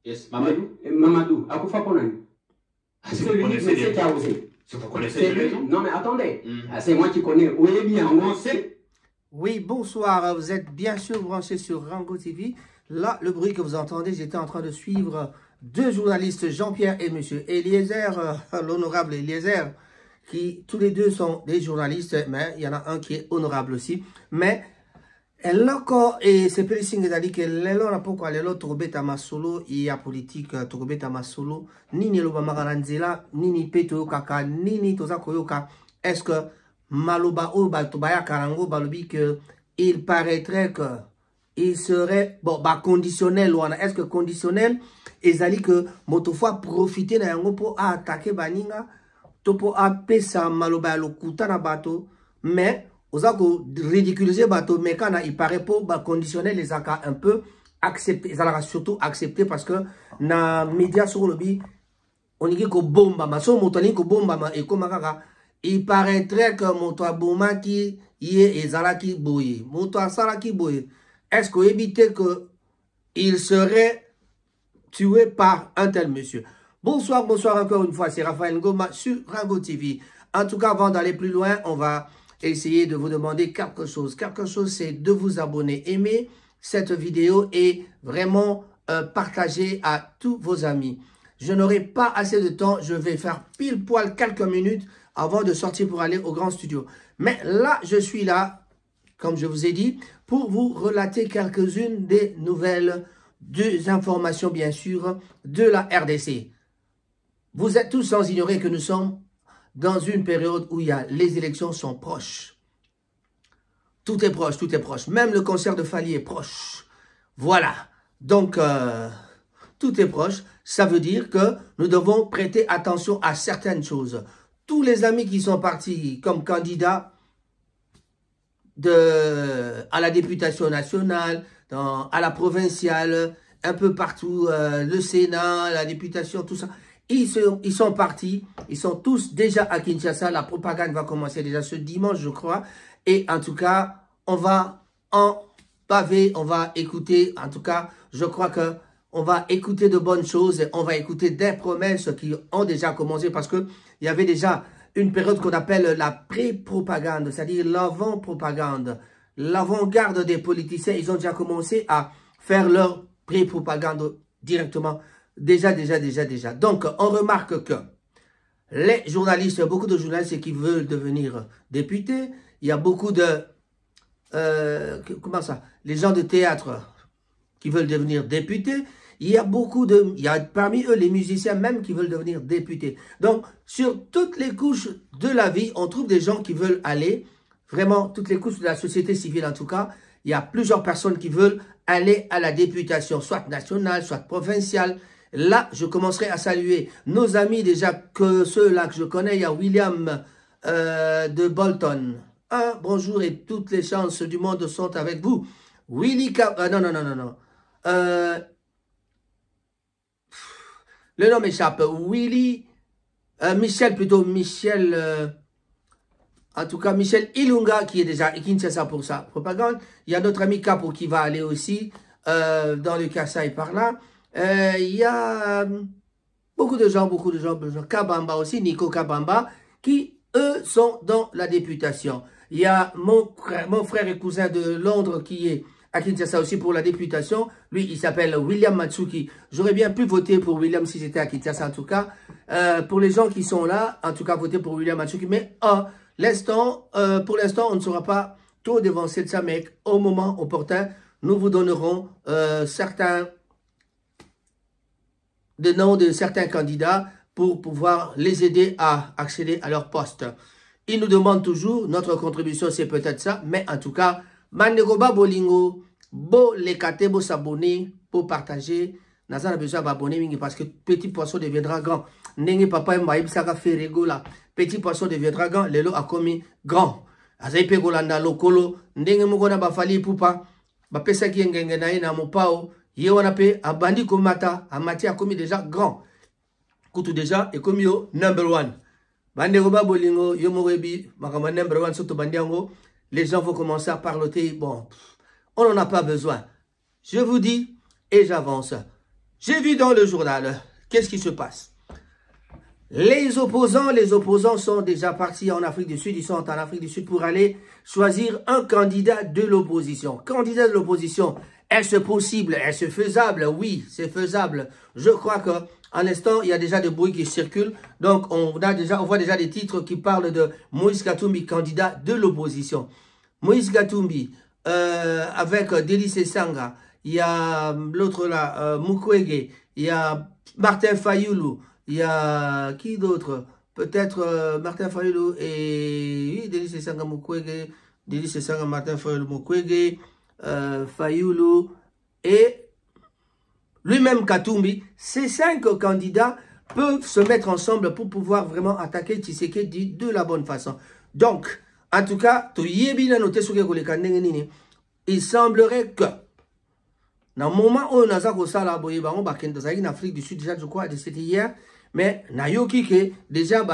Yes, Mamadou. Mamadou, Akoufa Ponani. C'est vous connaissez les raisons. Vous connaissez les raisons. Non mais attendez, c'est moi qui connais. Oui, bien, on sait. Oui, bonsoir, vous êtes bien sûr branchés sur Rango TV. Là, le bruit que vous entendez, j'étais en train de suivre deux journalistes, Jean-Pierre et monsieur Eliezer, l'honorable Eliezer, qui tous les deux sont des journalistes, mais il y en a un qui est honorable aussi. Mais elle encore, et c'est plus signe d'aller que l'on a pourquoi l'on trouve à ma solo, il y a politique, trouve à ma solo, ni ni l'oba magaranzela, ni ni peto kaka, ni ni toza koyoka. Est-ce que Maloba ou Batobaya Karango Balobi que il paraîtrait que il serait bon bah conditionnel ou est-ce que conditionnel ezali que motofwa profiter na yango pour attaquer baninga to pour apesa Maloba lokuta na bato mais osako ridiculiser bato mais quand il paraît pour bah conditionnel les aka un peu accepté ça l'a surtout accepté parce que na média sur le bi on dit que bomba ma so motoni ko bomba ma et comme il paraîtrait que Moto Abouma qui y est Zalaki Boye. Moto Salaki Boye. Est-ce qu'on évite qu'il serait tué par un tel monsieur? Bonsoir, bonsoir encore une fois. C'est Raphaël Ngoma sur Rango TV. En tout cas, avant d'aller plus loin, on va essayer de vous demander quelque chose. Quelque chose, c'est de vous abonner, aimer cette vidéo et vraiment partager à tous vos amis. Je n'aurai pas assez de temps. Je vais faire pile poil quelques minutes avant de sortir pour aller au grand studio. Mais là, je suis là, comme je vous ai dit, pour vous relater quelques-unes des nouvelles, des informations, bien sûr, de la RDC. Vous êtes tous sans ignorer que nous sommes dans une période où les élections sont proches. Tout est proche, tout est proche. Même le concert de Fali est proche. Voilà. Donc, tout est proche. Ça veut dire que nous devons prêter attention à certaines choses. Tous les amis qui sont partis comme candidats à la députation nationale, à la provinciale, un peu partout, le Sénat, la députation, tout ça, ils sont partis, ils sont tous déjà à Kinshasa. La propagande va commencer déjà ce dimanche, je crois. Et en tout cas, on va en paver, on va écouter, en tout cas, je crois que on va écouter de bonnes choses, et on va écouter des promesses qui ont déjà commencé parce que il y avait déjà une période qu'on appelle la pré-propagande, c'est-à-dire l'avant-propagande, l'avant-garde des politiciens. Ils ont déjà commencé à faire leur pré-propagande directement. Déjà. Donc, on remarque que les journalistes, beaucoup de journalistes qui veulent devenir députés, il y a beaucoup de... comment ça? Les gens de théâtre qui veulent devenir députés. Il y a parmi eux les musiciens même qui veulent devenir députés. Donc, sur toutes les couches de la vie, on trouve des gens qui veulent aller, vraiment, toutes les couches de la société civile en tout cas, il y a plusieurs personnes qui veulent aller à la députation, soit nationale, soit provinciale. Là, je commencerai à saluer nos amis déjà, que ceux-là que je connais. Il y a William de Bolton. Bonjour et toutes les chances du monde sont avec vous. Willy non. Le nom m'échappe. Willy, Michel plutôt, Michel, en tout cas Michel Ilunga qui est déjà à Kinshasa pour sa propagande. Il y a notre ami Capo qui va aller aussi dans le Kassai par là. Il y a beaucoup de gens, Kabamba aussi, Nico Kabamba, qui eux sont dans la députation. Il y a mon frère et cousin de Londres qui est à Kinshasa aussi pour la députation. Lui, il s'appelle William Matsuki. J'aurais bien pu voter pour William si j'étais à Kinshasa en tout cas. Pour les gens qui sont là, en tout cas, voter pour William Matsuki. Mais pour l'instant, on ne sera pas trop devancé de ça. Mais au moment opportun, nous vous donnerons des noms de certains candidats pour pouvoir les aider à accéder à leur poste. Ils nous demandent toujours, notre contribution c'est peut-être ça, mais en tout cas, Mandegoba Bolingo, bo lekate, bo s'abonner, pour partager. Nazan a besoin d'abonner parce que petit poisson deviendra grand. Nenge papa mbaïb saka ferego là. Petit poisson deviendra grand, lelo a commis grand. Azaipe golanda lokolo, ndenge mugona bafali pupa, ba pesa ki ngenge na ina mopao, ye wana pe abandi komata, amati a commis déjà grand. Koutou déjà et commis yo number one. Mandegoba Bolingo, yo morebi, makama number one soto bandiango. Les gens vont commencer à parloter. Bon, on n'en a pas besoin. Je vous dis, et j'avance. J'ai vu dans le journal, qu'est-ce qui se passe? Les opposants sont déjà partis en Afrique du Sud. Ils sont en Afrique du Sud pour aller choisir un candidat de l'opposition. Candidat de l'opposition, est-ce possible? Est-ce faisable? Oui, c'est faisable. Je crois qu'en l'instant, il y a déjà des bruits qui circulent. Donc, on voit déjà des titres qui parlent de Moïse Katumbi, candidat de l'opposition. Moïse Katumbi, avec Délice Sanga, il y a l'autre là, Mukwege, il y a Martin Fayoulou, il y a qui d'autre? Peut-être Martin Fayoulou et oui, Délice Sanga Mukwege, Délice Sanga, Martin Fayoulou Mukwege, Fayoulou et lui-même Katumbi. Ces 5 candidats peuvent se mettre ensemble pour pouvoir vraiment attaquer Tshisekedi de la bonne façon. Donc, en tout cas, il semblerait que dans le moment où on a en Afrique du Sud, déjà je crois, c'était hier, mais déjà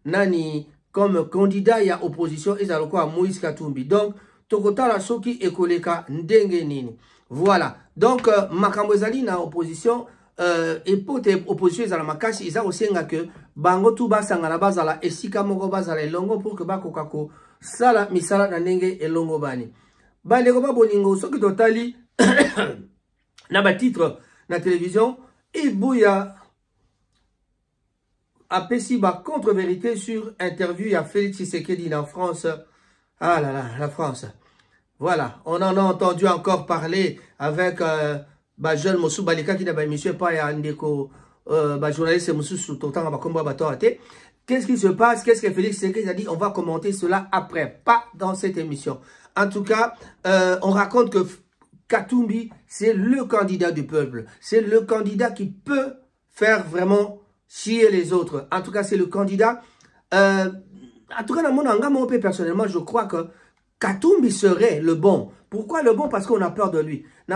nani comme candidat il y a opposition et à Moïse Katumbi. Donc tokotala soki ekoleka ndenge nini. Voilà. Donc makambo ezali na opposition et pour opposition ezala makasi ils ont aussi que bango tu basanga na bazala esika moko bazala elongo pour que bakokako sala misala na ndenge elongo bani. Bandeko ba boningo soki totali na ba titre na télévision Ibouya a pesi ba contre-vérité sur interview à Félix Tshisekedi en France. Ah là là, la France. Voilà, on en a entendu encore parler avec jeune Moussou Balika qui n'a pas émission pas un déco journaliste Moussou sous total Qu'est-ce qui se passe? Qu'est-ce que Félix Tshisekedi a dit? On va commenter cela après, pas dans cette émission. En tout cas, on raconte que Katumbi, c'est le candidat du peuple. C'est le candidat qui peut faire vraiment chier les autres. En tout cas, c'est le candidat. En tout cas, dans mon engagement, personnellement, je crois que Katumbi serait le bon. Pourquoi le bon? Parce qu'on a peur de lui. On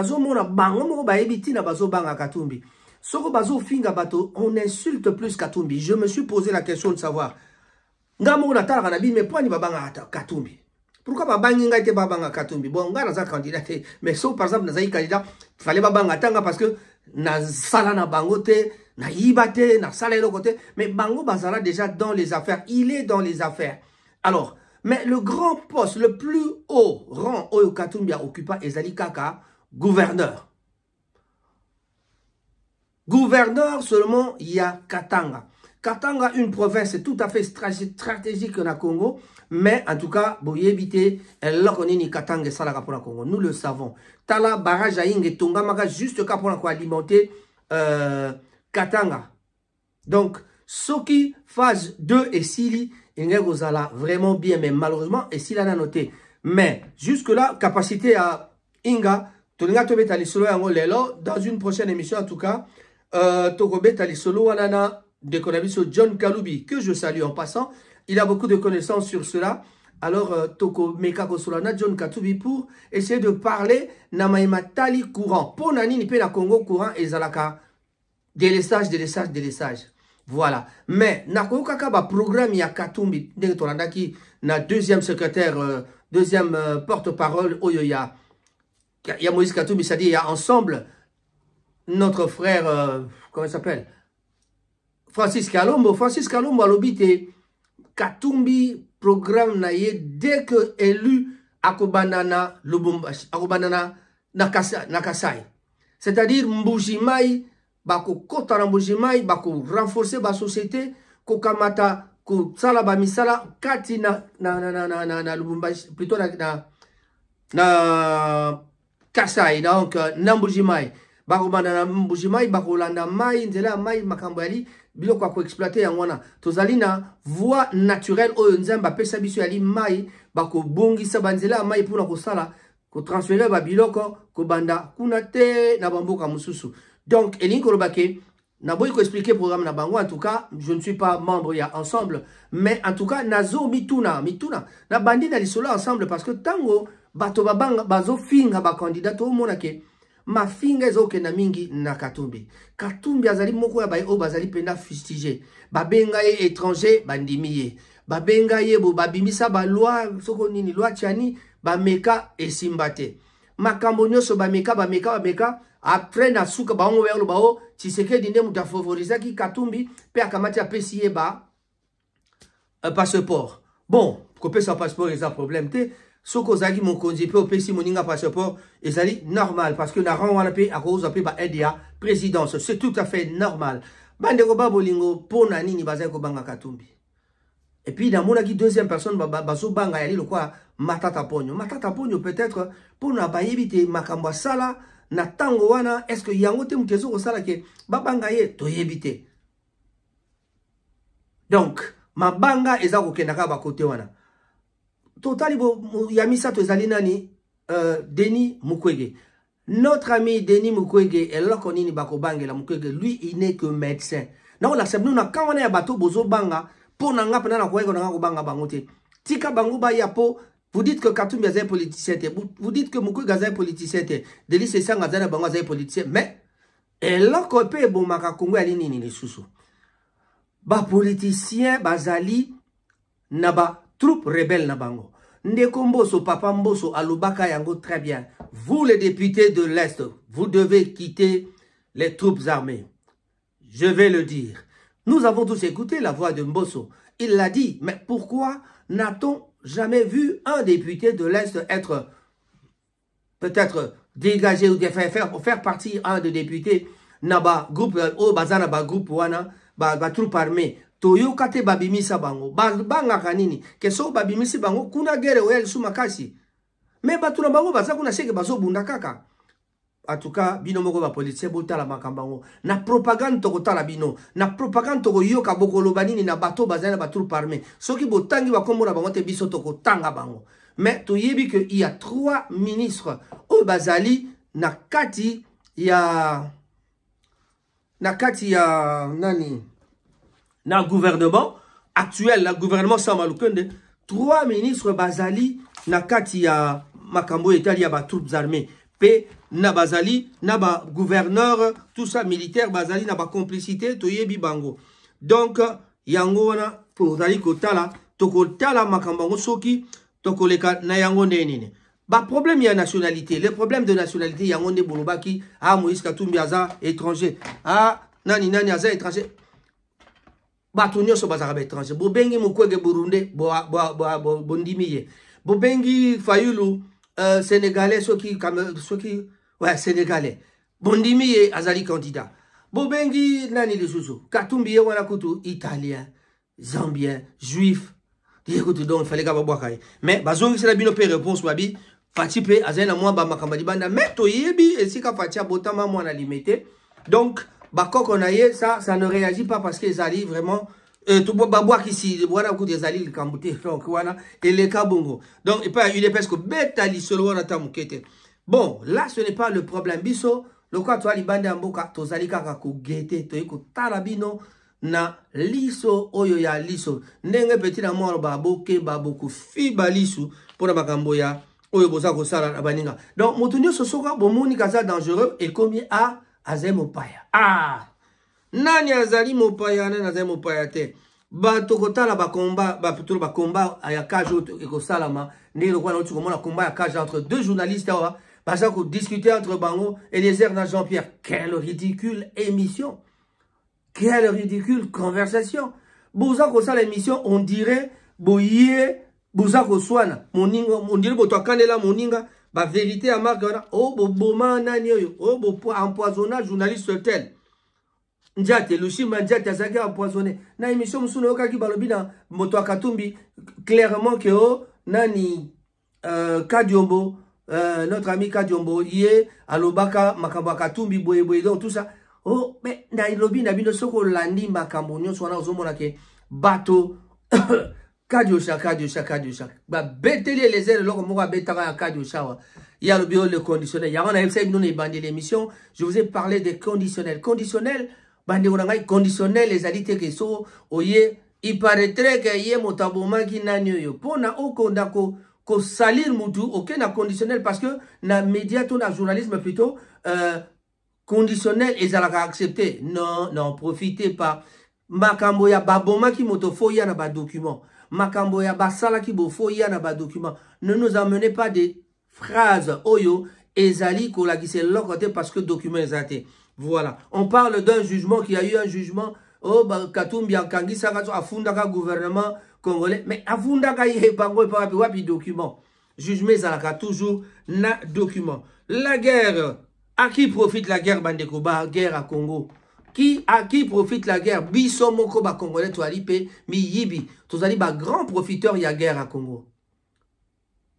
insulte plus Katumbi. Je me suis posé la question de savoir. Katumbi. Pourquoi babanga était babanga Katumbi? Bon, on a un candidat, mais sauf par exemple, dans un candidat, il fallait babanga tanga parce que na sala na bangote, na yibate, na sala le côté, mais bango bazala déjà dans les affaires, il est dans les affaires. Alors, mais le grand poste, le plus haut rang au Katumbi a occupé Ezali Kaka, gouverneur. Gouverneur seulement, il y a Katanga. Katanga, une province tout à fait stratégique dans le Congo. Mais en tout cas, boyebité, ni Katanga salaka pour le Congo. Nous le savons. Tala barrage aïnge tonga juste pour alimenter Katanga. Donc, Soki phase 2 et Sili, il est vraiment bien, mais malheureusement, et Sili a noté. Mais jusque là, capacité à Inga, Toninga Tobet Alisolo dans une prochaine émission en tout cas, Tokobet Alisolo Wanana de Konabiso John Kaloubi, que je salue en passant. Il a beaucoup de connaissances sur cela. Alors, Toko Meka Kosolana, John Kaloubi, pour essayer de parler Namaima Tali courant. Pour Nani Nipe la Congo courant et Zalaka. Délestage. Voilà. Mais, Nako Kakaba programme ya Katumbi, qui na deuxième secrétaire, deuxième porte-parole, Oyoya. Il y a Moïse Katumbi, c'est-à-dire, il y a ensemble notre frère, comment il s'appelle? Francis Kalombo a l'obité. Katumbi programme naye dès que élu akobanana Lubumbashi, akobanana Nakasai. C'est-à-dire Mbujimai, bako kota Mbujimai, bako renforcer ba société, ko kamata ko sala ba misala kati na Lubumbashi, plutôt na Kasai, donc na Mbujimai. Bako banana Mbujimai, bako landa mai, nzela mai makambali. Biloko ko exploiter yangwana tozalina voie naturelle oyo nzamba pesa biso yali mai bako bongisa banzela mai pour ko sala ko transférer ba biloko ko banda kuna te na bamboka mususu. Donc elinko lobake na boy ko expliquer programme na bango. En tout cas, je ne suis pas membre ya ensemble, mais en tout cas nazo mituna na bandi na lisolo ensemble parce que tango bato babanga bazo finga ba candidat to monake ma finga ezoke na mingi na Katumbi. Katumbi azali moko ya baye o bazali penda fustigé. Babenga ye étranger bandimiye. Babenga ye bo babimisa ba loi soko nini loi tiani ba meka esimbate. makambo nyonso bameka après na suka bango vers le bao Tshisekedi nde muta favorisaki Katumbi pe akamati apesi ye ba passeport. Bon, kopesa passeport eza problème te. Soko zaki mokonzi pe opesi moninga passeport ezali normal parce que na rang wana pe akoza pe ba aider présidence, c'est tout à fait normal. Bande ko ba bolingo pona nini bazali ko banga Katumbi. Et puis dans mon aki deuxième personne bazo banga yali lokwa Matata Ponyo. Matata Ponyo peut-être pour na ba yebite makambo sala na tango wana est-ce que yango te mutezo ko sala ke babanga ye to yebite. Donc mabanga eza ko kendaka ba kote wana. Totali bo yamisa to ezali nani Denis Mukwege. Notre ami Denis Mukwege est là qu'on ni bako bangela Mukwege, lui il n'est que médecin. Na on accepte nous na quand on est bateau bozo banga pour nanga pena na ko na ko banga bangote. Tika bango ba yapo. Vous dites que Katumbi est un politicien, vous dites que Mukwege est un politicien, Denis Sessang est un politicien, mais et là qu'on peut bon maka Congo ali nini ni susu. Ba politicien bazali na ba troupe rebelle na bango. Ndeko Mboso, Papa Mboso, Alubaka yango très bien. Vous les députés de l'Est, vous devez quitter les troupes armées. Je vais le dire. Nous avons tous écouté la voix de Mboso. Il l'a dit, mais pourquoi n'a-t-on jamais vu un député de l'Est être peut-être dégagé ou faire partie un des députés naba groupe au bazana ba groupe wana ba troupe armée toyo kate babimisa bango banga kanini keso babimisi bango kuna guerre oyel sumakasi mais batuna bango baza kuna seke bazo bunda kaka. En tout cas, bino moko ba politicien botala makambango na propagande to kotala bino na propagande to yoka bokolo banini na bato bazana ba troupe armée soki botangi ba komona bango te biso to kotanga bango. Mais to yebi que il y a 3 ministres au bazali na kati ya nani na gouvernement actuel, la gouvernement Samalukende, 3 ministres bazali na kati ya makambo etali ya ba troupes armées. Pe na bazali na ba gouverneur tout ça militaire bazali na ba complicité to yebi bango. Donc yango wana pour dali kotala to kotala makambango soki to koleka na yango nene. Ba problème ya nationalité, le problème de nationalité yango ne bolobaki ah Moïse Katumbi aza étranger. Ah nani aza étranger. Ba tunyo so bazara étranger. Bo bengi Mukwege Burundi bo ndimiye. Bo bengi Fayulu Sénégalais, ceux qui ouais, Sénégalais. Bondimi et Azali candidat. Bobengi nani les sous. Katumbi et Wanakutu, italien, zambien, juif. Écoute donc, il fallait que je mais bazongi c'est la binope réponse wabi. Fatipe azena moi ba makambadi banda mais toyebi et si ka fatia botama moi na limité. Donc bakoko naye ça ne réagit pas parce que Zali vraiment tout boire ici voilà coup des alliés le Kambouté donc voilà et les Kabongo donc et pas il est presque bête ali solo na tamukete. Bon là ce n'est pas le problème biso le quoi toi libanda mboka to zalika ka ko gete to iko tarabino na liso oyo ya liso ndenge petit na moro baboke baboko fi balisu pour makambo ya oyo boza ko sala na baninga. Donc motunyo sosoka bomoni kaza dangereux et commis à Azemopaya. Ah nani azali mopaya nani azali mopaya te bato kotala ba combat ba plutôt ba combat ya cage eko salama ndelo kwa nauti komona combat ya cage entre 2 journalistes awa baza ko discuter entre bango Eliezer na Jean-Pierre. Quelle ridicule émission, quelle ridicule conversation. Boza ko sala émission on dirait boye boza ko swana moninga on dirait boto kanela moninga ba vérité à marque oh boma nani oyo oh bo empoisonnage journaliste tel Ndiate, Lushima Ndiate azaki empoisonné. Na émission musuno okaki balobi na moto Katumbi clairement que oh nani Kadiombo notre ami Kadiombo yé alobaka makambo Katumbi boye donc tout ça. Oh mais na ilobi na bino soko landi makambo nyonso wana ozomona ke bato Kadiosha. Ba beteli les ailes loko moko betaka ya Kadiosha. Il y a le conditionnel. Il y a un website nous bandé l'émission. Je vous ai parlé des conditionnels. Conditionnel conditionnel les alités que so oye il paraîtrait que yé motaboma ki nanyo pona okonda ko salir mutu aucun conditionnel parce que na médiato na journalisme plutôt conditionnel et ça l'a accepté. Non profitez pas makambo ya baboma ki motofo ya na ba document makambo ya basala ki bofo ya na ba document. Ne nous emmenez pas des phrases oyo ezali kolakise lokote parce que document ezate. Voilà. On parle d'un jugement qui a eu un jugement. Oh, Katumbi akangisa afundaka gouvernement congolais. Mais afundaka yepango et wapi document. Jugement ezalaka toujours na document. La guerre. À qui profite la guerre, Bandeko? Guerre à Congo. À qui profite la guerre? Biso moko ba congolais to alipe mi yibi. Tozali ba grand profiteur y a guerre à Congo.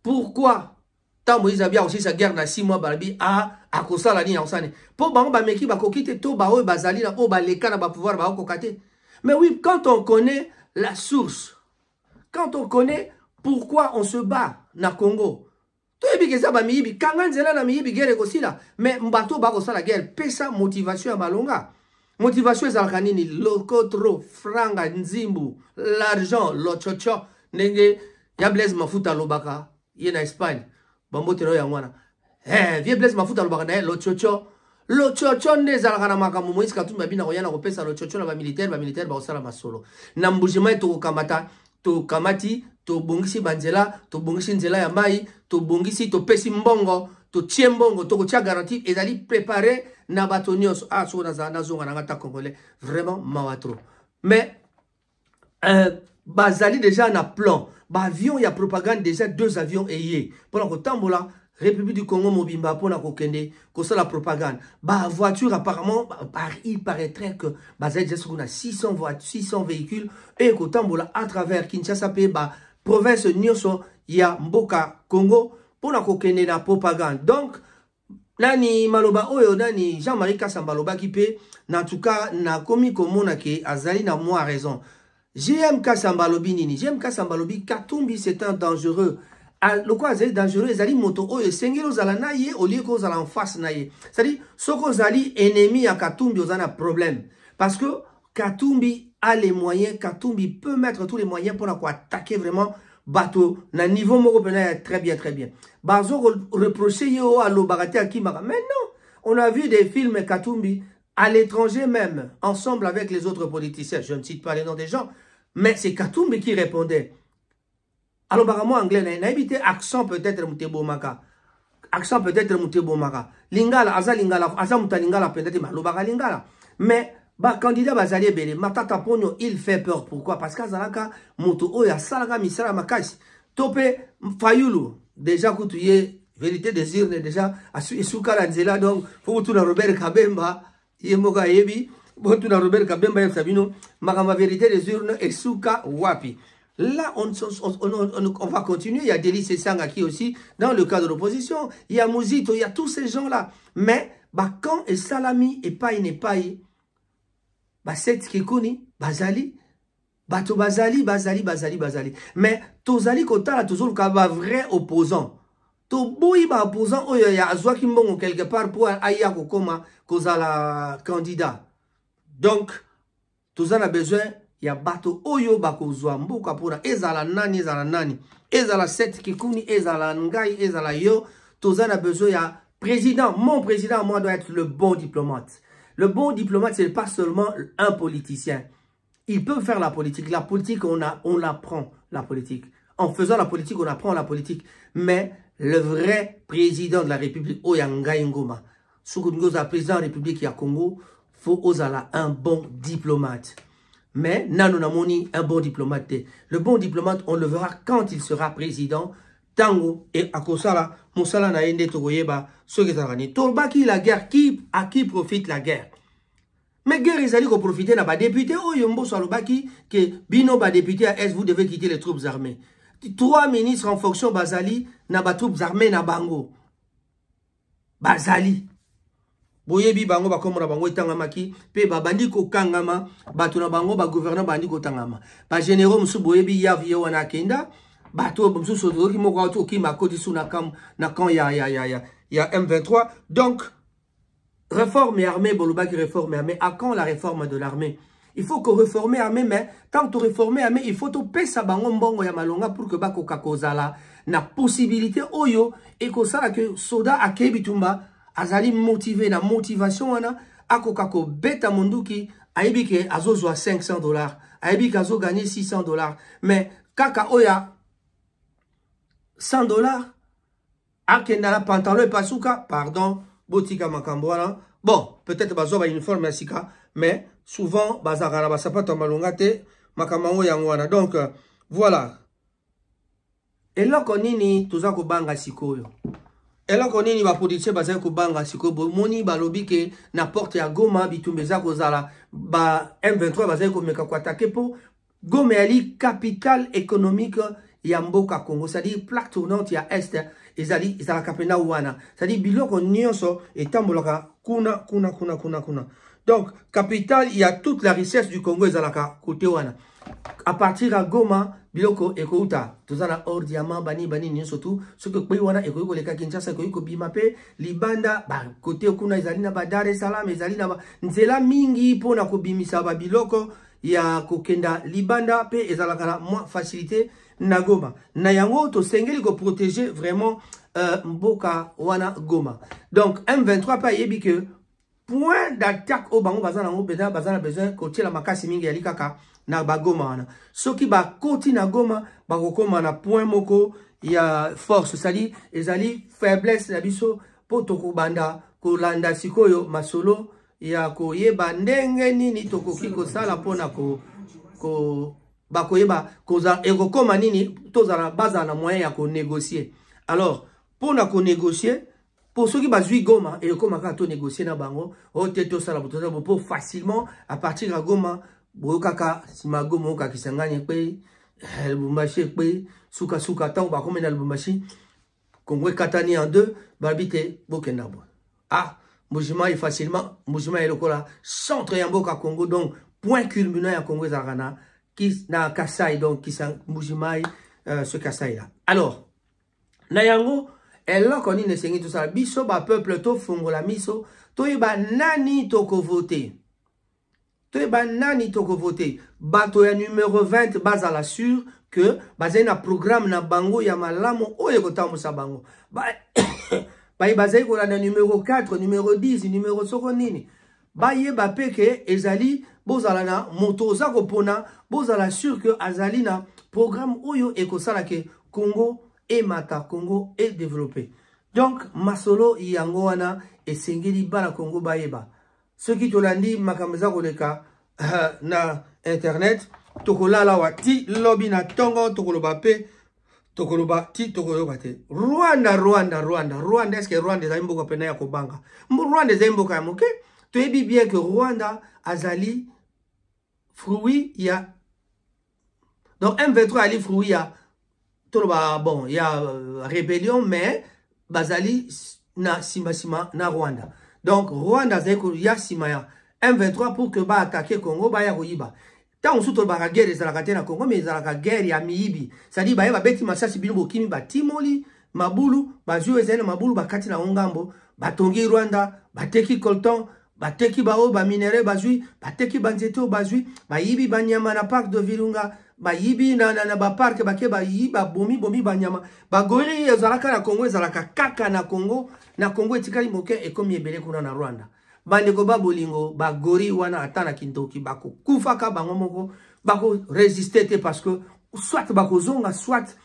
Pourquoi? Tant Moïse a bien aussi sa guerre na 6 mois balbi à kosa la ligne osane. Pour ba ba meki ba kokite to ba o bazali na o ba leka na ba pouvoir ba kokate. Mais oui, quand on connaît la source, quand on connaît pourquoi on se bat na Congo. To ebi keza ba miyibi kanganzela na miyibi guerre kosila. Mais mbato ba kosa la guerre pesa motivation ya malonga. Motivation ezalaka nini? Lokotro, franga, nzimbu, l'argent, lochocho, ndenge ya Blaise Mafuta lobaka, ye na Espagne, bambote no ya mwana. Vie Blaise Mafuta lobaka na ye lochocho. Lochocho nde ezalaka na makambo Moïse Katumbi abina koyana kopesa lochocho na ba militaire ba osala masolo. Na mbujima to kamata, to kamati, to bongisi banzela, to bongisi nzela ya mai, to bongisi to pesi mbongo, to tiembongo, to kotia garantie ezali préparé na batonios a so na zonga na ngata congolais vraiment mawatro. Mais bazali déjà na plan, ba avion ya propagande déjà 2 avions ayé pour ko tambola République du Congo mobimba pour na kokende ko la propagande. Ba voiture apparemment il paraîtrait que bazali déjà sur 600 voitures, 600 véhicules et ko tambola à travers Kinshasa pe ba province nyonso ya mboka Congo pour na kokende na propagande. Donc nani maloba oyo nani Jean-Marie Kasamba loba ki pe na tout cas na komi komona ke azali na moi raison. JM Kasamba lobi nini? JM Kasamba lobi Katumbi c'est un dangereux. Le quoi azali dangereux ezali moto oyo sengelo zala na ye au lieu ko zala en face na ye. C'est-à-dire soko zali ennemi ya Katumbi ozana problème parce que Katumbi a les moyens, Katumbi peut mettre tous les moyens pour attaquer vraiment bateau na niveau moko pena très bien. Bazo reprocher yo à l'obarate à Kimara. Mais non, on a vu des films Katumbi à l'étranger même, ensemble avec les autres politiciens. Je ne cite pas les noms des gens, mais c'est Katumbi qui répondait. Alors apparemment anglais n'a évité accent peut-être Mutebo Maka. Accent peut-être Mutebo Maka. Lingala aza lingala aza mutalingala peut-être malobara lingala. Mais ba candidat bazali belé matata ponyo il fait peur. Pourquoi? Parce qu'azalaka moto oya salaka misala makasi topé fayulu déjà kutuye vérité des urnes déjà asuka la nzela. Donc faut tout na Robert Kabemba yemoka yebi bon tout na Robert Kabemba yef sabino makama vérité des urnes esuka wapi. Là, on va continuer. Il y a Délice Sanga qui aussi, dans le cadre de l'opposition. Il y a Mouzito, il y a tous ces gens-là. Mais, quand et Salami et Paï, c'est Kikuni, Bazali, Bato Bazali. Mais, Tozali Kota, là, toujours le vrai opposant. Toboui, opposant, il y a Azwakimbongo quelque part pour Aya Kokoma, Kozala candidat. Donc, Tozala a besoin. Il y a bateau oyo bakozwa mboka pona ezala nani ezala set kikuni ezala ngai ezala yo tozana besoin ya président. Mon président moi doit être le bon diplomate. Le bon diplomate c'est pas seulement un politicien. Il peut faire la politique on l'apprend la politique. En faisant la politique on apprend la politique. Mais le vrai président de la République Oyangai Ngoma Soukoungoza président de la République ya Congo faut ozala un bon diplomate. Mais Nano Namoni, un bon diplomate. Le bon diplomate, on le verra quand il sera président. Tango et Akosala, Moussala Naende Togoyeba, Sogetarani. Torbaki la guerre, à qui profite la guerre? Mais guerre, ils allaient profiter n'a pas député. Oh, Yombo Salobaki, que Bino ba député à Est, vous devez quitter les troupes armées. 3 ministres en fonction Bazali, n'a pas troupes armées na Bango. Bazali. Boyebi bango ba komona bango etangamaki pe ba bandiko kangama bato na bango ba gouverneur bandiko tangama ba généraux musu boyebi yavi wana kenda bato musu sodoki moko auto ki makoti suna kam na kan ya M23. Donc réforme armée bolobaki réforme armée. À quand la réforme de l'armée? Il faut que réformer armée, mais tant que réformer armée, il faut to pesa bango mbongo ya malonga pour que bako kakozala na possibilité oyo et que ça que soda akebitumba azali motivé na motivation wana akokako beta monduki aibike azozwa $500 aibike azo gagner $600 mais kaka oya $100 akenda na pantalon et pasuka, pardon, botika makamboana. Bon, peut-être bazo ba uniforme ya sika, mais souvent bazaka na basapato malonga te makamango yangwana. Donc voilà. Eloko nini toza ko banga sikoyo. Eloko nini ba production baza ko banga sikoyo. Moni balobi ke na porte ya Goma bitumbeza ko zala ba M23 baza ko meka ko attaquer po Goma ali capitale économique ya mboka Congo, c'est-à-dire plaque tournante ya est ezali kapena wana, c'est-à-dire biloko nyonso etambolaka kuna. Donc capitale, il y a toute la richesse du Congo ezalaka côté wana. À partir à Goma biloko ekouta tozana or diamant bani nyonso tout ce que pays wana ekoyiko leka Kinshasa ekoyiko bimape libanda ba côté kuna ezali na ba Dar es Salaam ezali na ba nzela mingi pona ko bimisa ba biloko ya kokenda libanda pe ezalaka na moins facilité na Goma. Na yango to sengeli ko protéger vraiment mboka wana Goma. Donc M23 pa yebi que point d'attaque au bango bazana ngo besoin ko tiela makasi mingi ya likaka na bagoma wana. Soki ba koti na Goma ba kokoma na point moko ya force, c'est-à-dire ezali faiblesse na biso po toko banda ko landa sikoyo masolo ya ko yeba ndenge nini tokoki ko sala pona ko bakoyeba koza ekokoma nini tozala baza na moyen ya ko négocier. Alors pona ko négocier pour ceux qui bazui Goma et comme ka to négocier na bango o teto sala botoza bo facilement à partir de Goma bokaka sima Goma ka kisanganye pe Lubumbashi pe suka ta ba komena Lubumbashi Congo katani en deux babite bokenda bo. Ah Mbujima est facilement Mbujima est le centre ya mboka Congo, donc point culminant ya Congo zarana qui na Kasai, donc qui sang Mbujima ce Kasai là. Alors na yango elle koni ne sengi tout ça biso ba peuple to fungola miso to yeba nani toko voter. To yeba nani toko voter. Bato ya numéro 20 baza la sûr que baza na programme na bango ya malamu oye kotamu sa bango. Ba bazai ko na numéro 4, numéro 10, numéro soko nini. Ba yeba peke ezali bozala na moto za ko pona bozala sûr que azali na programme oyo ekosala ke Congo et Mata Congo est développé. Donc, Masolo yango wana et sengeli bana Congo baeba. Ce qui te landi makameza koleka na internet tokola la wati lobby na tongo tokoloba pe tokoloba ti tokoloba te. Rwanda est-ce que Rwanda est mboka pena ya kobanga? Rwanda est mboka ya moke. Tu es bien que Rwanda azali fruit ya. Donc M23 ali fruit ya. Bon, il y a rébellion, mais Bazali na sima na Rwanda. Donc, Rwanda, il y a sima M23 pour que ba attaquer Congo, ba ya koyiba. Tant on soutient la guerre des Alakate na Congo, mais la guerre ya miibi. C'est-à-dire, ba ya beti masasi bilubo kimi ba timoli, mabulu, ba juwe zene mabulu, ba kati na ongambo, ba tongi Rwanda, ba teki colton, ba teki bao, ba minere, ba jui, ba teki banzeto, ba jui, ba yibi ba nyama na parc de Virunga, ba yibi na ba parc ba ke ba yiba bomi ba nyama ba gori ezalaka na Congo ezalaka kaka na Congo etikali moke e komi ebele kuna na Rwanda bandeko ba bolingo ba gori wana atana kindoki bako kufaka bango moko bako résister te parce que soit bako zonga soit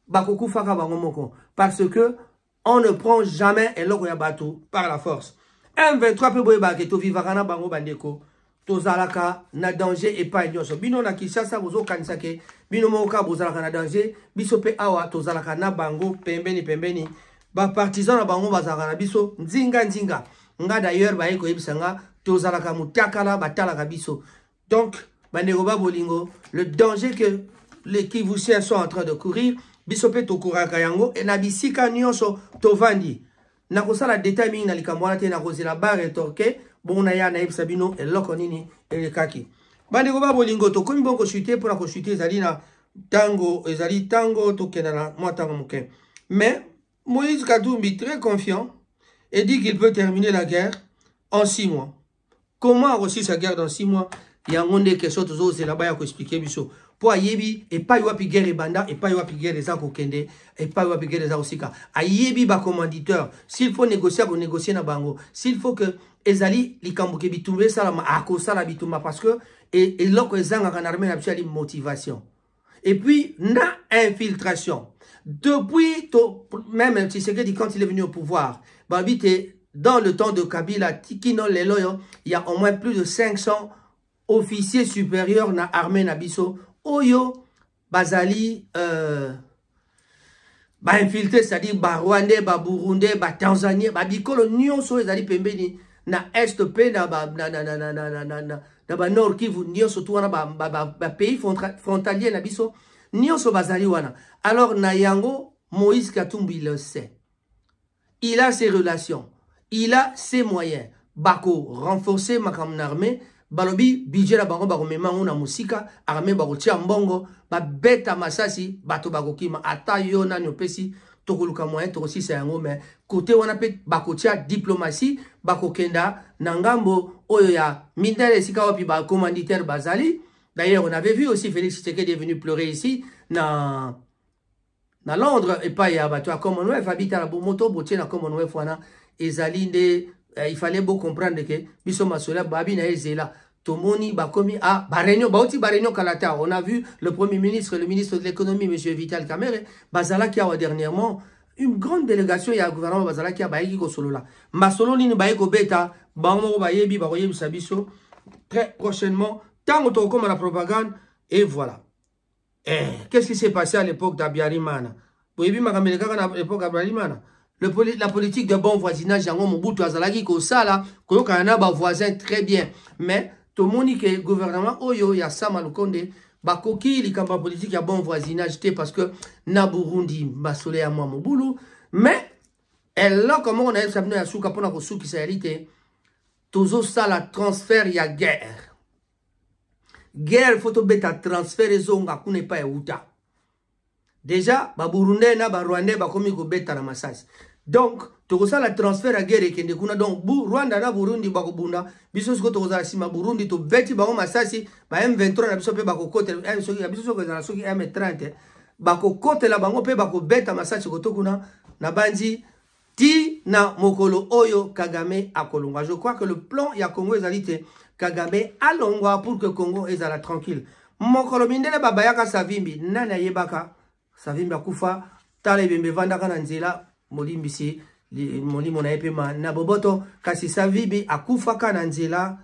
bako kufaka bango moko parce que on ne prend jamais eloko ya bato par la force. M23 pe boye ba ke to vivaka na bango bandeko tozalaka na danger et pas nyonso bino na Kinshasa bozo kanisa ke bino moka bozalaka na danger biso pe awa tozalaka na bango pembeni ba partisan na bango bazalaka na biso nzinga nga d'ailleurs ba eko yebisanga tozalaka mutakala batalaka biso. Donc bandeko ba bolingo le danger que les Kivusiens sont en train de courir biso pe tokuraka yango et na bisika nyonso tovandi na kosala détail mingi na likambo te na kozela bare torke. Bon na ya na yebisa bino eloko nini elekaki bandeko ba bolingo to komi bonko chuter pour ko chuter ezali na tango to kena na motango moke. Mais Moïse Katumbi très confiant et dit qu'il peut terminer la guerre en 6 mois. Comment réussir sa guerre dans 6 mois? Il y a un monde qui sont toujours c'est là-bas pour expliquer biso pour ayebi et pas yoapi guerre et banda et pas yoapi guerre za kokende et pas yoapi guerre za osika ayebi ba commanditeur s'il faut négocier pour négocier na bango s'il faut que ezali likambuke bitumbe salama akosala bituma parce que et loko ezanga kana armée na biso ali motivation et puis na infiltration Depuis, même Tshisekedi, quand il est venu au pouvoir, dans le temps de Kabila, Tikino Leloyo, il y a au moins plus de 500 officiers supérieurs na armée Nabiso, Oyo, Bazali, infiltré, c'est-à-dire Rwandais, Burundais, Tanzaniens, Bikolo, Nyonso, Ezali Pembeni, na Est, na Nord Kivu, Nyonso, tout na pays frontalier Nabiso, Nyonso Bazali wana. Alors, na yango, Moïse Katumbi le sait. Il a ses relations. Il a ses moyens. Bako renforcer ma armée. Balobi budget la bango bako mema na musika armée bako tia mbongo ba beta masasi bato bako kima ata yo na nyopesi tokoluka moyen to aussi c'est yango mais côté wana pe bako tia diplomatie bako kenda na ngambo oyo ya mindele sika wapi ba commanditaire bazali. D'ailleurs on avait vu aussi Félix Tshisekedi est venu pleurer ici na Londres et pas ya bato à Commonwealth habite à la Bomoto botie na Commonwealth wana ezalinde. Il fallait beau comprendre que biso masola babi na ezela tomoni bakomi a barenyo bauti barenyo kalata. On a vu le premier ministre, le ministre de l'économie monsieur Vital Kamerhe bazala qui a dernièrement une grande délégation ya gouvernement bazala qui a baiki ko solo la masolo ni baiko beta bango bayebi bakoyebi sabiso très prochainement tango to comme la propagande et voilà. Qu'est-ce qui s'est passé à l'époque d'Abiyarimana? Vous avez vu makamela à l'époque d'Abiyarimana? La politique de bon voisinage, yango Mobutu azalaki ko sala, ko kana ba voisin très bien. Mais tout le monde que gouvernement oyo ya Sama Lukonde bakoki likamba politique ya bon voisinage té parce que na Burundi basole ya moi mobulu. Mais elle là comment on a sabino ya suka pona ko suki sa réalité. Tozo sala transfert ya guerre. Guerre photo beta transfert ezonga kune pa euta. Déjà ba Burundais na ba Rwandais bakomi ko beta na masasi. Donc, tu as la transfert à guerre et donc Rwanda na Burundi bakobunda biso siko to za sima Burundi to beti ba masasi ba M23 na biso pe bakokote biso ko za soki M30 bakokote la bango pe bakobeta masasi ko to kuna na banzi ti na mokolo oyo Kagame akolonga. Je crois que le plan ya Congo ezalité Kagame alongwa pour que Congo ezala tranquille. Mokolo mindele babayaka Savimbi nana yebaka Savimbi akufa tale bembe vanda kana nzela molimbisi molimo na epe na boboto kasi Savimbi akufa kana nzela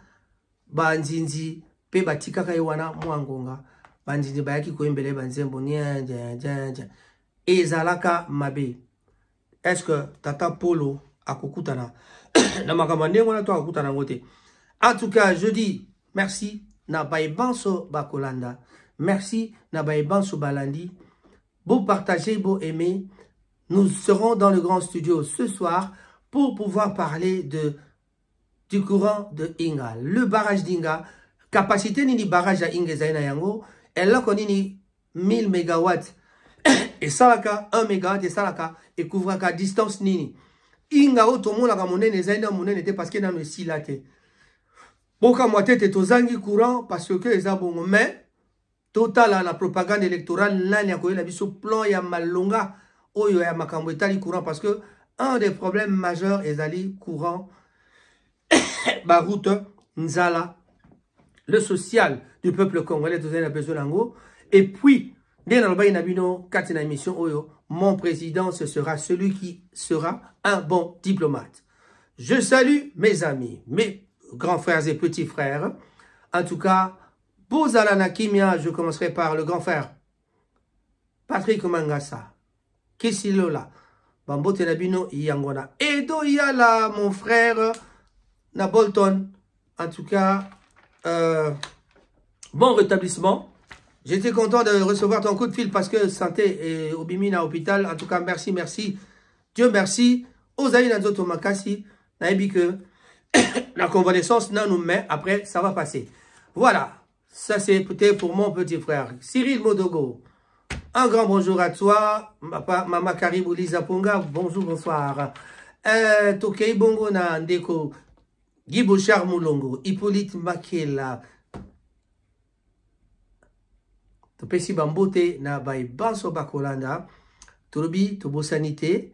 banzinzi pe batika kai wana mwangonga banzinzi bayaki koembele banzembo nyanja ezalaka mabe. Est-ce que Tata Polo akokutana na makamande ngona to akokutana ngote? En tout cas, je dis merci na baibanso bakolanda. Merci na baibanso balandi. Beau partager, beau aimer. Nous serons dans le grand studio ce soir pour pouvoir parler du courant de Inga. Le barrage d'Inga, capacité ni barrage à Inga Zaina Yango, elle a connu 1000 mégawatts. Et salaka 1 mégawatt et salaka et couvre à distance nini. Inga o tomo la monene Zaina monene était parce que dans le silate. Boka moitié te tozangi courant parce que les abongo mais total la propagande électorale nani a la biso plan ya malonga oyo ya makambo etali courant parce que un des problèmes majeurs est ali courant baroute nzala le social du peuple congolais tous a besoin d'ango et puis dès dans le nabino katina émission oyo mon président ce sera celui qui sera un bon diplomate. Je salue mes amis, mes grands frères et petits frères. En tout cas, pour Zalana Kimia, je commencerai par le grand frère Patrick Mangasa, Kisilola, Bambo Tenabino, Yangona, Edo Yala, mon frère Nabolton. En tout cas, bon rétablissement. J'étais content de recevoir ton coup de fil parce que santé et Obimina hôpital. En tout cas, merci, merci. Dieu merci. Ozaï Nanzoto Makasi, Naïbi que la convalescence n'en nous met, après ça va passer. Voilà, ça c'est peut-être pour mon petit frère Cyril Modogo. Un grand bonjour à toi, Mama Karibou Lisa Ponga, bonjour, bonsoir. Tokei Bongo na Ndeko, Guy Bouchard Moulongo, Hippolyte Makela, Topesi Bambote na Bay Banso Bakolanda, Tolobi, Tobo Sanité,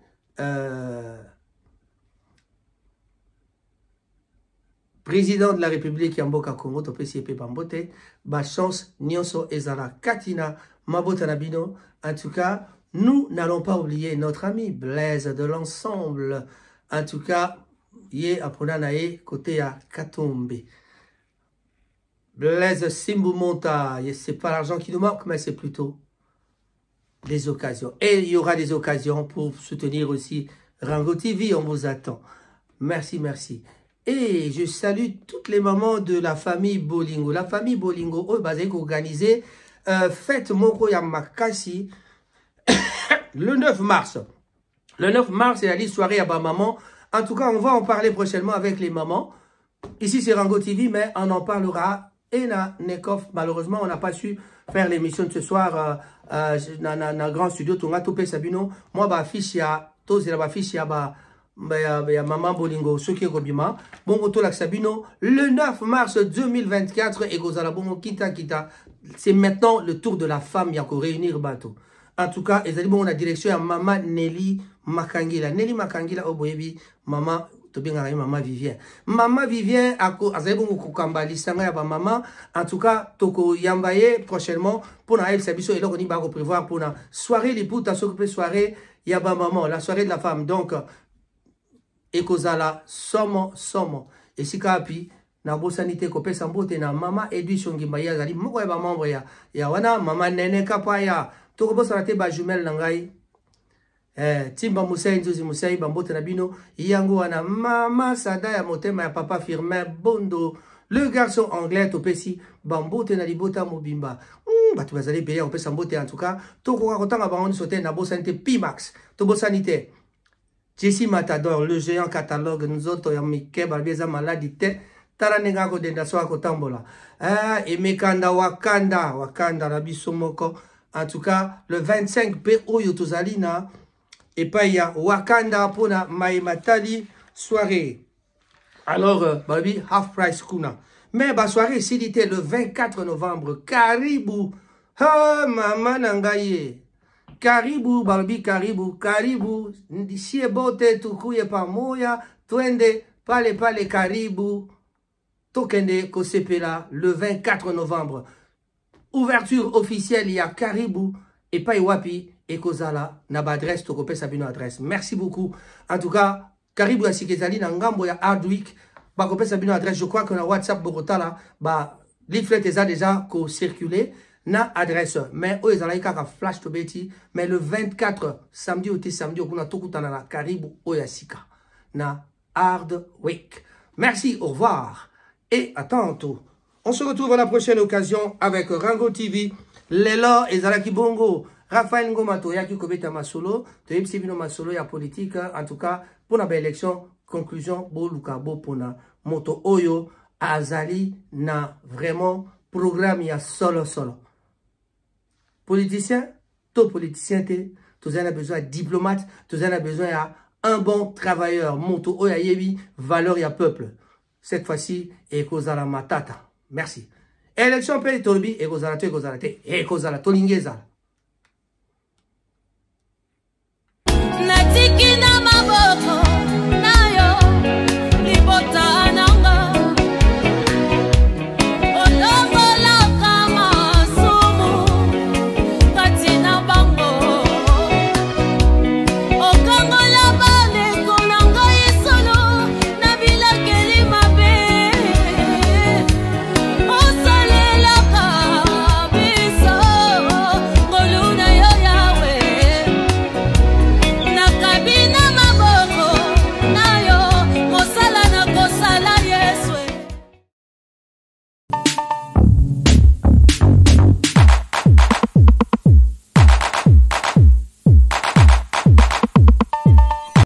président de la République Yamboka Congo, Topesi Epe Bambote, ba chance Nyonso Ezala Katina, Mabota Nabino. En tout cas, Nous n'allons pas oublier notre ami Blaise de l'ensemble. En tout cas, yé apronanae côté à Katombe. Blaise Simbu Monta, c'est pas l'argent qui nous manque, mais c'est plutôt des occasions. Et il y aura des occasions pour soutenir aussi Rango TV, on vous attend. Merci, merci. Et je salue toutes les mamans de la famille Bolingo. La famille Bolingo, eux, basé organisé fête Moko Yamakasi le 9 mars. Le 9 mars, il y a la soirée à maman. En tout cas, on va en parler prochainement avec les mamans. Ici, c'est Rango TV, mais on en parlera. Et Nekov, malheureusement, on n'a pas su faire l'émission de ce soir dans le grand studio. Tunga Topé Sabino. Moi, ma fiche, maman Bolingo, ce qui est Robima. Bon, Otolak Sabino. Le 9 mars 2024, et Gozalabongo Kita. C'est maintenant le tour de la femme. Il y a qu'à réunir bateau. En tout cas, ils ont dit bon, la direction à Maman Nelly Makangila. Nelly Makangila, oh, boyebi, maman. Maman Vivien. Maman Vivien, en tout cas, Toko Yambaye prochainement pour la Sabiso et là on y va prévoir pour la soirée les poutres à s'occuper soirée Yaba maman la soirée de la femme donc Ekozala somo et si kapi na bo sanité ko pesa mbote na mama édition ngimba zali moko ya ba membre ya wana mama nene kapaya toko bo sanate ba jumelle nangai Timba Moussaï Nzuzi Moussaï Bambote Nabino Yango wana mama sada ya motema ya papa Firmin Bondo le garçon anglais topesi Bambote na libota mobimba batu bazali payer on peut s'emboter en tout cas toko kotanga bango sote na bo sanité Pimax to bo sanité Jessie Matador le géant catalogue nzoto ya Mike Balbeza maladie te tala nenga ko denda so ko tambola et mekanda Wakanda na biso moko en tout cas le 25 PO Yotozalina et pas il y a Wakanda pour la Maïmatali soirée. Alors, Babi, half price kuna. Mais la soirée, s'il était le 24 novembre, Caribou. Ah, maman nangaye. Caribou, Babi, Caribou. Si est bote, tukuye pa moya, twende, pale Caribou. Tokende, Kosepela, le 24 novembre. Ouverture officielle, il y a Caribou et pas Wapi. Et Kozala, naba adresse, Tokopé Sabino adresse. Merci beaucoup. En tout cas, Caribou ya Sikezali, na ngambo ya Hardwick, Bakopé Sabino adresse. Je crois que na WhatsApp Bogota là, l'iflet est déjà circulé, na adresse. Mais eux, ils ont un flash to beti. Mais le 24, samedi, on a tout na la Caribou Oyasika, na Hardwick. Merci, au revoir. Et à tantôt. On se retrouve à la prochaine occasion avec Rango TV, Lelo et Zalaki Bongo. Raphaël Ngomato, yaki kobeta masolo, te yipsibino masolo ya politique, en tout cas, pour la belle élection, conclusion, bo luka bo pona, moto oyo, azali, na vraiment, programme ya solo. Politicien, to politicien te, tous en a besoin de diplomate, tous en a besoin ya un bon travailleur, moto oya yebi, valeur ya peuple. Cette fois-ci, ekozala matata. Merci. Élection pe tolbi, ekozala te, ekozala tolingeza. Natikina